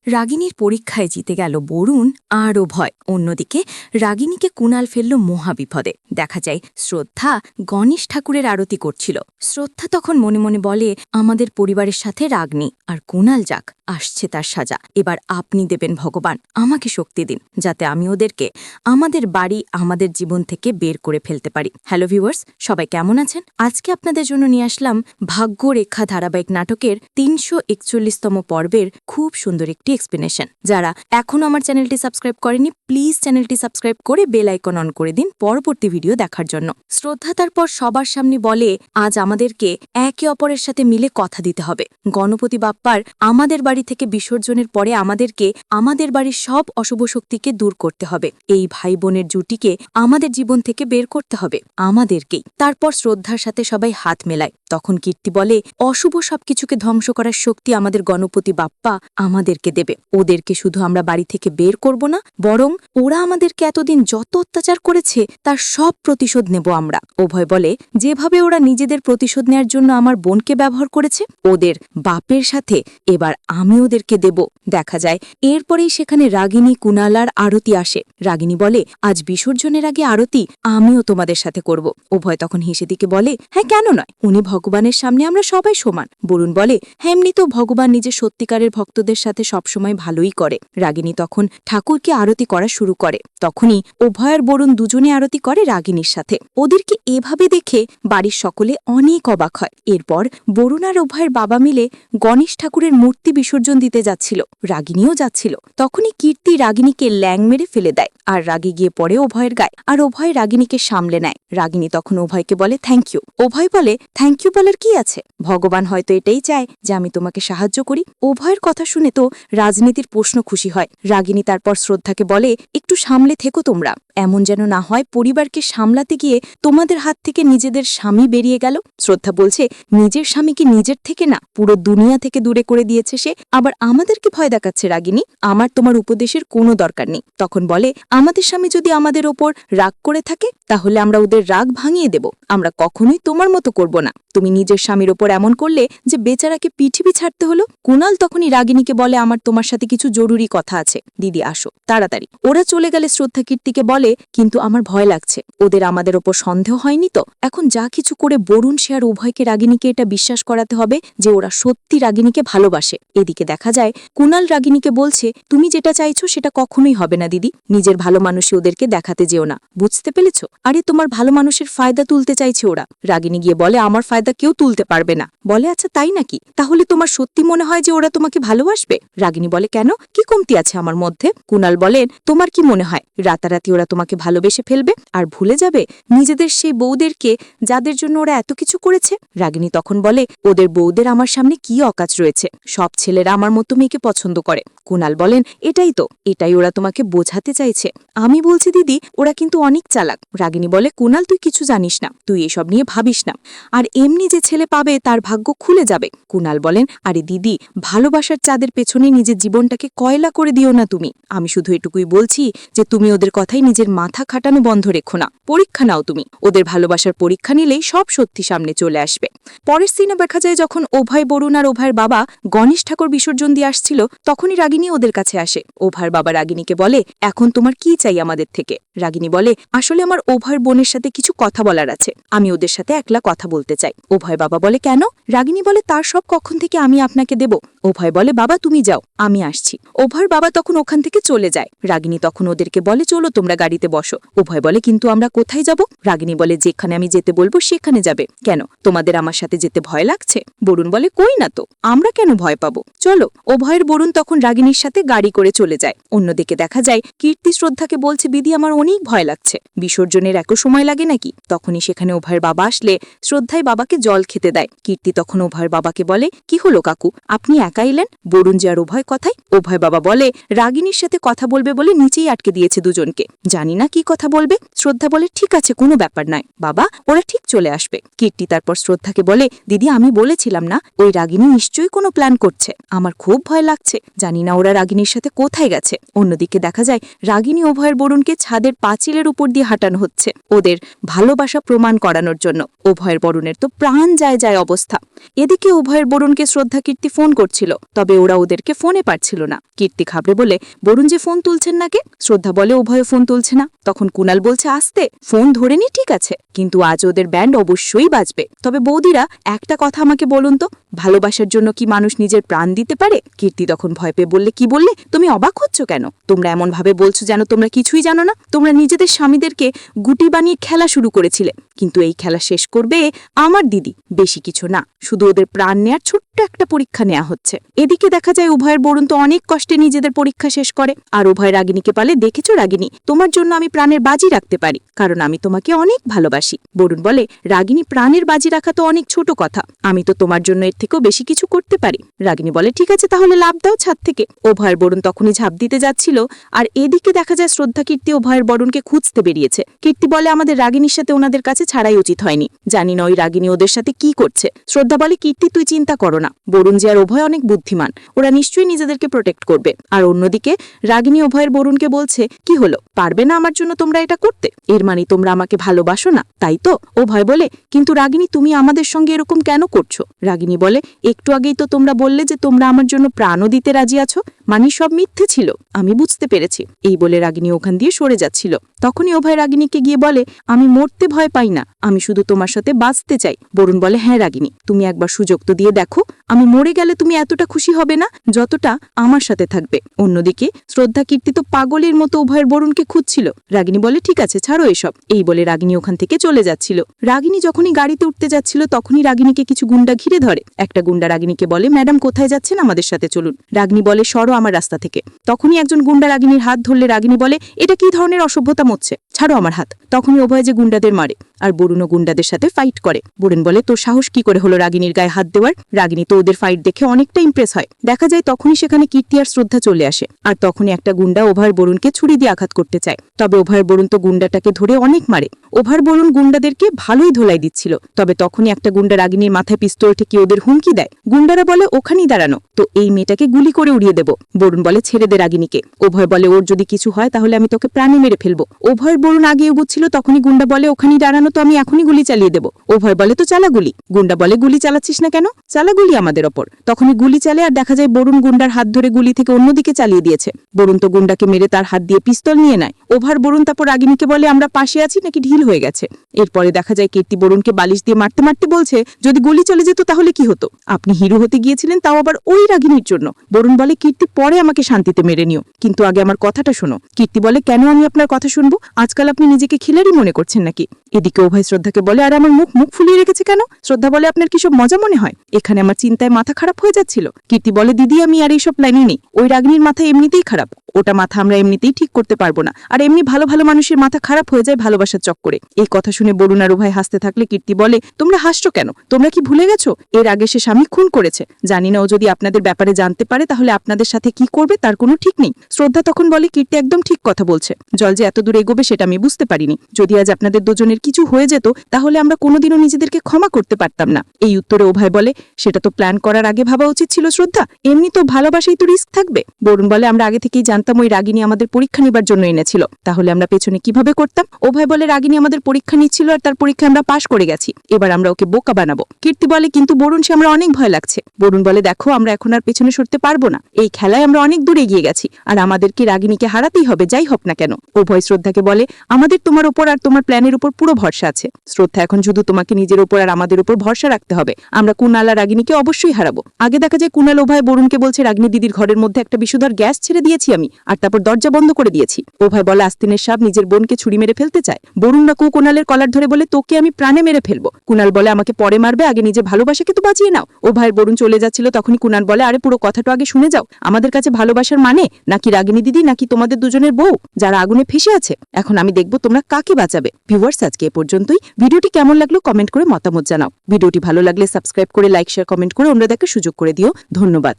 রাগিনীর পরীক্ষায় জিতে গেল বরুণ আরও ভয়। অন্যদিকে রাগিনীকে কুণাল ফেলল মহাবিপদে। দেখা যায় শ্রদ্ধা গণেশ ঠাকুরের আরতি করছিল। শ্রদ্ধা তখন মনে মনে বলে, আমাদের পরিবারের সাথে রাগ নেই, আর কুণাল যাক, আসছে তার সাজা। এবার আপনি দেবেন ভগবান, আমাকে শক্তি দিন, যাতে আমি ওদেরকে আমাদের বাড়ি আমাদের জীবন থেকে বের করে ফেলতে পারি। হ্যালো ভিউয়ার্স, সবাই কেমন আছেন? আজকে আপনাদের জন্য নিয়ে আসলাম ভাগ্যরেখা ধারাবাহিক নাটকের ৩৪১তম পর্বের খুব সুন্দর একটি এক্সপ্লেনেশন। যারা এখনও আমার চ্যানেলটি সাবস্ক্রাইব করেনি, প্লিজ চ্যানেলটি সাবস্ক্রাইব করে বেল আইকন অন করে দিন পরবর্তী ভিডিও দেখার জন্য। শ্রদ্ধা তারপর সবার সামনে বলে, আজ আমাদেরকে একে অপরের সাথে মিলে কথা দিতে হবে। গণপতি বাপ্পার আমাদের বাড়ি থেকে বিসর্জনের পরে আমাদেরকে আমাদের বাড়ির সব অশুভ শক্তিকে দূর করতে হবে। এই ভাই বোনের জুটিকে আমাদের জীবন থেকে বের করতে হবে, আমাদেরকেই। তারপর শ্রদ্ধার সাথে সবাই হাত মেলায়। তখন কীর্তি বলে, অশুভ সবকিছুকে ধ্বংস করার শক্তি আমাদের গণপতি বাপ্পা আমাদেরকে দেবে। ওদেরকে শুধু আমরা বাড়ি থেকে বের করব না, বরং ওরা আমাদেরকে এতদিন যত অত্যাচার করেছে তার সব প্রতিশোধ নেব আমরা। অভয় বলে, যেভাবে ওরা নিজেদের প্রতিশোধ নেয়ার জন্য আমার বোনকে ব্যবহার করেছে, ওদের বাপের সাথে এবার আমি ওদেরকে দেব। দেখা যায় এরপরেই সেখানে রাগিনী, কুণাল আর আরতি আসে। রাগিনী বলে, আজ বিসর্জনের আগে আরতি আমিও তোমাদের সাথে করব। অভয় তখন হেসে দিকে বলে, হ্যাঁ, কেন নয়, উনি ভগবানের সামনে আমরা সবাই সমান। বরুণ বলে, হ্যাঁ, এমনি তো ভগবান নিজের সত্যিকারের ভক্তদের সাথে সবসময় ভালোই করে। রাগিনী তখন ঠাকুরকে আরতি করা শুরু করে। তখনই অভয় আর বরুণ দুজনে আরতি করে রাগিনীর সাথে। ওদেরকে এভাবে দেখে বাড়ির সকলে অনেক অবাক হয়। এরপর বরুণ আর অভয়ের বাবা মিলে গণেশ ঠাকুরের মূর্তি বিসর্জন দিতে যাচ্ছিল। রাগিনীও যাচ্ছিল। তখনই কীর্তি রাগিনীকে ল্যাং মেরে ফেলে দেয়, আর রাগি গিয়ে পড়ে অভয়ের গায়ে। আর অভয় রাগিনীকে সামলে নেয়। রাগিনী তখন অভয়কে বলে, থ্যাংক ইউ। অভয় বলে, থ্যাংক ইউ বলার কি আছে, ভগবান হয়তো এটাই চায় যে আমি তোমাকে সাহায্য করি। অভয়ের কথা শুনে তো রাজনীতির প্রশ্ন খুশি হয়। রাগিনী তারপর শ্রদ্ধাকে বলে, একটু সামলে থেকো তোমরা, এমন যেন না হয় পরিবারকে সামলাতে গিয়ে তোমাদের হাত থেকে নিজেদের স্বামী বেরিয়ে গেল। শ্রদ্ধা বলছে, নিজের স্বামী কি নিজের থেকে না, পুরো দুনিয়া থেকে দূরে করে দিয়েছে সে, আবার আমাদেরকে ভয় দেখাচ্ছে। রাগিনী, আমার তোমার উপদেশের কোনো দরকার নেই। তখন বলে, আমাদের স্বামী যদি আমাদের ওপর রাগ করে থাকে, তাহলে আমরা ওদের রাগ ভাঙিয়ে দেব। আমরা কখনোই তোমার মতো করব না। তুমি নিজের স্বামীর ওপর এমন করলে যে বেচারাকে পৃথিবী ছাড়তে হলো। কুণাল তখনই রাগিনীকে বলে, আমার তোমার সাথে কিছু জরুরি কথা আছে, দিদি আসো তাড়াতাড়ি। ওরা চলে গেলে শ্রদ্ধা কীর্তিকে বলে, কিন্তু আমার ভয় লাগছে, ওদের আমাদের ওপর সন্দেহ হয়নি তো? এখন যা কিছু করে বরুণ সে আর উভয়কে রাগিনীকে এটা বিশ্বাস করাতে হবে যে ওরা সত্যি রাগিনীকে ভালোবাসে। এদিকে দেখা যায় কুণাল রাগিনীকে বলছে, তুমি যেটা চাইছো সেটা কখনোই হবে না দিদি, নিজের ভালো মানুষই ওদেরকে দেখাতে যেও না, বুঝতে পেরেছ? আরে তোমার ভালো মানুষের ফায়দা তুলতে চাইছে ওরা। রাগিনী গিয়ে বলে, আমার ফায়দা কেউ তুলতে পারবে না। বলে, আচ্ছা তাই নাকি? তাহলে তোমার সত্যি মনে হয় যে ওরা তোমাকে ভালোবাসবে? রাগিনী বলে, কেন, কি কমতি আছে আমার মধ্যে? কুণাল বলেন, তোমার কি মনে হয় রাতারাতি ওরা তোমাকে ভালোবেসে ফেলবে আর ভুলে যাবে নিজেদের সেই বউদেরকে যাদের জন্য ওরা এত কিছু করেছে? রাগিনী তখন বলে, ওদের বউদের আমার সামনে কি অকাজ রয়েছে, সব ছেলেরা আমার মতো মেয়েকে পছন্দ করে। কুণাল বলেন, এটাই ওরা তোমাকে বোঝাতে চাইছে। আমি বলছি দিদি, ওরা কিন্তু অনেক চালাক। রাগিনী বলে, কুণাল তুই কিছু জানিস না, তুই এসব নিয়ে ভাবিস না, আর এমনি যে ছেলে পাবে তার ভাগ্য খুলে যাবে। কুণাল বলেন, আরে দিদি, ভালোবাসার চাঁদের পেছনে নিজের জীবনটাকে কয়লা করে দিও না তুমি। আমি শুধু এটুকুই বলছি যে তুমি ওদের কথাই নিজের মাথা খাটানো বন্ধ রেখো না, পরীক্ষা নাও তুমি। ওদের ভালোবাসার পরীক্ষা নিলেই সব সত্যি সামনে চলে আসবে। পরের সিনে দেখা যায় যখন অভয়, বরুণ আর অভয়ের বাবা গণেশ ঠাকুর বিসর্জন দিয়ে আসছিল, তখনই রাগিনী ওদের কাছে আসে। অভয়ের বাবা রাগিনীকে বলে, এখন তোমার কি চাই আমাদের থেকে? রাগিনী বলে, আসলে আমার অভয়ের বোনের সাথে কিছু কথা বলার আছে, আমি ওদের সাথে একলা কথা বলতে চাই। অভয় বাবা বলে, কেন? রাগিনী বলে, তার সব কখন থেকে আমি আপনাকে দেব। অভয় বলে, বাবা তুমি যাও, আমি আসছি। অভয়ের বাবা তখন ওখান থেকে চলে যায়। রাগিনী তখন ওদেরকে বলে, চলো তোমরা গাড়িতে বসো। অভয় বলে, কিন্তু আমরা কোথায় যাব? রাগিনী বলে, যেখানে আমি যেতে বলবো সেখানে যাবে। কেন, তোমাদের আমার সাথে যেতে ভয় লাগছে? বরুণ বলে, কই না তো, আমরা কেন ভয় পাবো, চলো। অভয়ের বরুণ তখন রাগিনীর সাথে গাড়ি করে চলে যায়। অন্যদিকে দেখা যায় কীর্তি শ্রদ্ধাকে বলছে, দিদি আমার অনেক ভয় লাগছে, বিসর্জনের একও সময় লাগে নাকি? তখনই সেখানে অভয়ের বাবা আসলে শ্রদ্ধায় বাবাকে জল খেতে দেয়। কীর্তি তখন অভয়ের বাবাকে বলে, কি হলো কাকু, আপনি একা এলেন? বরুণ যে আর অভয় কথাই। অভয় বাবা বলে, রাগিনীর সাথে কথা বলবে বলে নিচেই আটকে দিয়েছে দুজনকে, জানি না কি কথা বলবে। শ্রদ্ধা বলে, ঠিক আছে, কোনো ব্যাপার নয় বাবা, ওরা ঠিক চলে আসবে। কীর্তি তারপর শ্রদ্ধাকে বলে, দিদি আমি বলেছিলাম না, ওই রাগিনী নিশ্চয়ই কোনো প্ল্যান করছে, আমার খুব ভয় লাগছে, জানি না ওরা রাগিনীর সাথে কোথায় গেছে। অন্যদিকে দেখা যায় রাগিনী অভয়ের বরুণকে ছাদের পাঁচিলের উপর দিয়ে হাঁটানো হচ্ছে ওদের ভালোবাসা প্রমাণ করানোর জন্য। অভয়ের বরুণের তো প্রাণ যায় যায় অবস্থা। এদিকে অভয়ের বরুণকে শ্রদ্ধা কীর্তি ফোন করছিল। করছিল, তবে ওরা ওদেরকে ফোনে পারছিল না। কীর্তি ঘাবড়ে বলে, বরুণ যে ফোন তুলছেন না কে? শ্রদ্ধা বলে, উভয়ে ফোন তুলছে না। তখন কুণাল বলছে, আস্তে, ফোন ধরে নি ঠিক আছে, কিন্তু আজ ওদের ব্যান্ড অবশ্যই বাজবে। তবে বৌদিরা, একটা কথা আমাকে বলুন তো, ভালোবাসার জন্য কি মানুষ নিজের প্রাণ দিতে পারে? কীর্তি তখন ভয় পেয়ে বললে, কি বললে? তুমি অবাক হচ্ছ কেন? তোমরা এমন ভাবে বলছো যেন তোমরা কিছুই জানো না। তোমরা নিজেদের স্বামীদেরকে গুটি বানিয়ে খেলা শুরু করেছিলে, কিন্তু এই খেলা শেষ করবে আমার দিদি, বেশি কিছু না, শুধু ওদের প্রাণ নেয়ার ছোট্ট একটা পরীক্ষা নেওয়া হচ্ছে। এদিকে দেখা যায় উভয়ের বরুণ তো অনেক কষ্টে নিজেদের পরীক্ষা শেষ করে, আর উভয় রাগিনীকে বলে, দেখেছো রাগিনী, তোমার জন্য আমি প্রাণের বাজি রাখতে পারি, কারণ আমি তোমাকে অনেক ভালোবাসি। বরুণ বলে, রাগিনী, প্রাণের বাজি রাখা তো অনেক ছোট কথা, আমি তো তোমার জন্য এর থেকেও বেশি কিছু করতে পারি। রাগিনী বলে, ঠিক আছে, তাহলে লাভ দাও ছাদ থেকে। উভয়ের বরুণ তখনই ঝাঁপ দিতে যাচ্ছিল, আর এদিকে দেখা যায় শ্রদ্ধা কীর্তি উভয়ের বরুণকে খুঁজতে বেরিয়েছে। কীর্তি বলে, আমাদের রাগিনীর সাথে ওনাদের কাছে ছাড়াই উচিত হয়নি, জানি না ওই রাগিনী ওদের সাথে কি করছে। শ্রদ্ধা বলে, কীর্তি তুই চিন্তা করো না, বরুণ যে আর উভয় অনেক বুদ্ধিমান, ওরা নিশ্চয়ই নিজেদেরকে প্রোটেক্ট করবে। আর অন্যদিকে রাগিনী উভয়ের বরুণকে বলছে, কি হলো, পারবে না আমার জন্য তোমরা এটা করতে? এর মানে তোমরা আমাকে ভালোবাসো না, তাই তো? উভয় বলে, কিন্তু রাগিনী, তুমি আমাদের সঙ্গে এরকম কেন করছো? রাগিনী বলে, একটু আগেই তো তোমরা বললে যে তোমরা আমার জন্য প্রাণও দিতে রাজি আছো, মানে সব মিথ্যে ছিল, আমি বুঝতে পেরেছি। এই বলে রাগিনী ওখান দিয়ে সরে যাচ্ছিল। তখনই উভয় রাগিনীকে গিয়ে বলে, আমি মরতে ভয় পাই না, আমি শুধু তোমার সাথে বাঁচতে চাই। বরুণ বলে, হ্যাঁ রাগিনী, তুমি একবার সুযোগ তো দিয়ে দেখো, আমি মরে গেলে তুমি এতটা খুশি হবে না যতটা আমার সাথে থাকবে। অন্যদিকে শ্রদ্ধা কীর্তি তো পাগলের মতো উভয়ের বরুণকে খুঁজছিল। রাগিনী বলে, ঠিক আছে, ছাড়ো এসব। এই বলে রাগিনী ওখান থেকে চলে যাচ্ছিল। রাগিনী যখনই গাড়িতে উঠতে যাচ্ছিল তখনই রাগিনীকে কিছু গুন্ডা ঘিরে ধরে। একটা গুন্ডা রাগিনীকে বলে, ম্যাডাম কোথায় যাচ্ছেন, আমাদের সাথে চলুন। রাগিনী বলে, সরো আমার রাস্তা থেকে। তখনই একজন গুন্ডা রাগিনীর হাত ধরলে রাগিনী বলে, এটা কি ধরনের অসভ্যতা মচ্ছে, ছাড়ো আমার হাত। তখনই উভয় যে গুন্ডাদের মারে, আর বরুণও গুন্ডাদের সাথে ফাইট করে। বরুণ বলে, তোর সাহস কি করে হলো রাগিনীর গায়ে হাত দেওয়ার? রাগিনী তো ওদের ফাইট দেখে অনেকটা ইমপ্রেস হয়। দেখা যায় তখনই সেখানে কীর্তি আর শ্রদ্ধা চলে আসে, আর তখনই একটা গুন্ডা উভয়ের বরুণকে ছুরি দিয়ে আঘাত করতে চায়। তবে উভয়ের বরুণ তো গুন্ডাটাকে ধরে অনেক মারে। উভয়ের বরুণ গুন্ডাদেরকে ভালোই ধোলাই দিচ্ছিল। তবে তখনই একটা গুন্ডা রাগিনীর মাথায় পিস্তল ঠেকিয়ে ওদের হুমকি দেয়। গুন্ডারা বলে, ওখানেই দাঁড়ানো, তো এই মেয়েটাকে গুলি করে উড়িয়ে দেব। বরুণ বলে, ছেড়ে দে রাগিনীকে। উভয় বলে, ওর যদি কিছু হয় তাহলে আমি তোকে প্রাণে মেরে ফেলবো। উভয়ের বরুণ আগে এগোচ্ছিল, তখনই গুন্ডা বলে, ওখানেই দাঁড়ানো, তো আমি এখনই গুলি চালিয়ে দেব। উভয় বলে, তো চালা গুলি। গুন্ডা বলে, গুলি চালাচ্ছিস না কেন, চালা গুলি আমাদের ওপর। তখনই গুলি চালে, আর দেখা যায় বরুণ গুন্ডার হাত ধরে গুলি থেকে অন্যদিকে চালিয়ে দিয়েছে। বরুণ তো গুন্ডাকে মেরে তার হাত দিয়ে পিস্তল নিয়ে নেয়। ওভার বরুণ তারপর রাগিনীকে বলে, আমরা পাশে আছি নাকি ঢিল হয়ে গেছে। এরপরে দেখা যায় কীর্তি বরুণকে বালিশ দিয়ে মারতে মারতে বলছে, যদি গুলি চলে যেত তাহলে কি হতো? আপনি হিরো হতে গিয়েছিলেন, তাও আবার ওই রাগিনীর জন্য। বরুণ বলে, কীর্তি পরে আমাকে শান্তিতে মেরে নিও, কিন্তু আগে আমার কথাটা শোনো। কীর্তি বলে, কেন আমি আপনার কথা শুনবো? আজকাল আপনি নিজেকে খিলাড়ি মনে করছেন নাকি? এদিকে উভয় শ্রদ্ধাকে বলে, আর আমার মুখ ফুলিয়ে রেখেছে কেন? শ্রদ্ধা বলে, আপনার কি সব মজা মনে হয়? এখানে আমার চিন্তায় মাথা খারাপ হয়ে যাচ্ছিল। কীর্তি বলে, দিদি আমি আর এইসব প্ল্যানই নেই, ওই রাগিনীর মাথা এমনিতেই খারাপ, ওটা মাথা আমরা এমনিতেই ঠিক করতে পারবো না, আর এমনি ভালো ভালো মানুষের মাথা খারাপ হয়ে যায় ভালোবাসার চক্করে। এই কথা শুনে বরুণ আর উভয় হাসতে থাকলে কীর্তি বলে, তোমরা হাসছো কেন? তোমরা কি ভুলে গেছো এর আগে সে স্বামী খুন করেছে? জানি না ও যদি আপনাদের ব্যাপারে জানতে পারে তাহলে আপনাদের সাথে কি করবে তার কোনো ঠিক নেই। শ্রদ্ধা তখন বলে, কীর্তি একদম ঠিক কথা বলছে, জল যে এত দূর এগোবে সেটা আমি বুঝতে পারিনি। যদি আজ আপনাদের দুজনের কিছু হয়ে যেত তাহলে আমরা কোনোদিনও নিজেদেরকে ক্ষমা করতে পারতাম না। এই উত্তরে উভয় বলে, সেটা তো প্ল্যান করার আগে ভাবা উচিত ছিল শ্রদ্ধা, এমনি তো ভালোবাসাই তো রিস্ক থাকবে। বরুণ বলে, আমরা আগে থেকেই জানতাম ওই রাগিনী আমাদের পরীক্ষা নিবার জন্য এনেছিল, তাহলে আমরা পেছনে কিভাবে করতাম? উভয় বলে, রাগিনী আমাদের পরীক্ষা নিচ্ছিল আর তার পরীক্ষা আমরা পাশ করে গেছি, এবার আমরা ওকে বোকা বানাবো। কীর্তি বলে, কিন্তু বরুণ, সে আমরা অনেক ভয় লাগছে। বরুণ বলে, দেখো আমরা এখন আর পেছনে সরতে পারবো না, এই খেলায় আমরা অনেক দূরে গিয়ে গেছি, আর আমাদেরকে রাগিনীকে হারাতেই হবে যাই হোক না কেন। উভয় শ্রদ্ধাকে বলে, আমাদের তোমার উপর আর তোমার প্ল্যানের উপর পুরো ভরসা আছে। শ্রদ্ধা, এখন শুধু তোমাকে নিজের উপর আর আমাদের উপর ভরসা রাখতে হবে, আমরা কুণাল আর রাগিনীকে অবশ্যই হারাবো। আগে দেখা যায় কুণাল উভয় বরুণকে বলছে, রাগিনী দিদির ঘরের মধ্যে একটা বিষধর গ্যাস ছেড়ে দিয়েছি আমি, আর তারপর দরজা বন্ধ করে দিয়েছি। উভয় বলে, আস্তিনের সাপ নিজের বোনকে ছুরি মেরে ফেলতে চায়। বরুণ না কুণালের কলার ধরে বলে, তোকে আমি প্রাণে মেরে ফেলবো। কুণাল বলে, আমাকে পরে মারবে, আগে নিজের ভালোবাসাকে তো বাঁচিয়ে নাও। উভয়ের বরুণ চলে যাচ্ছিল, তখনই কুণাল বলে, আরে পুরো কথাটা আগে শুনে যাও, আমাদের কাছে ভালোবাসার মানে নাকি রাগিনী দিদি নাকি তোমাদের দুজনের বউ যারা আগুনে ফেসে আছে? এখন আমি দেখবো তোমরা কাকে বাঁচাবে। ভিউয়ার্স, আজকে এ পর্যন্তই। ভিডিওটি কেমন লাগলো কমেন্ট করে মতামত জানাও। ভিডিওটি ভালো লাগলে সাবস্ক্রাইব করে লাইক শেয়ার কমেন্ট করে অন্যদেরকে সুযোগ করে দিও। ধন্যবাদ।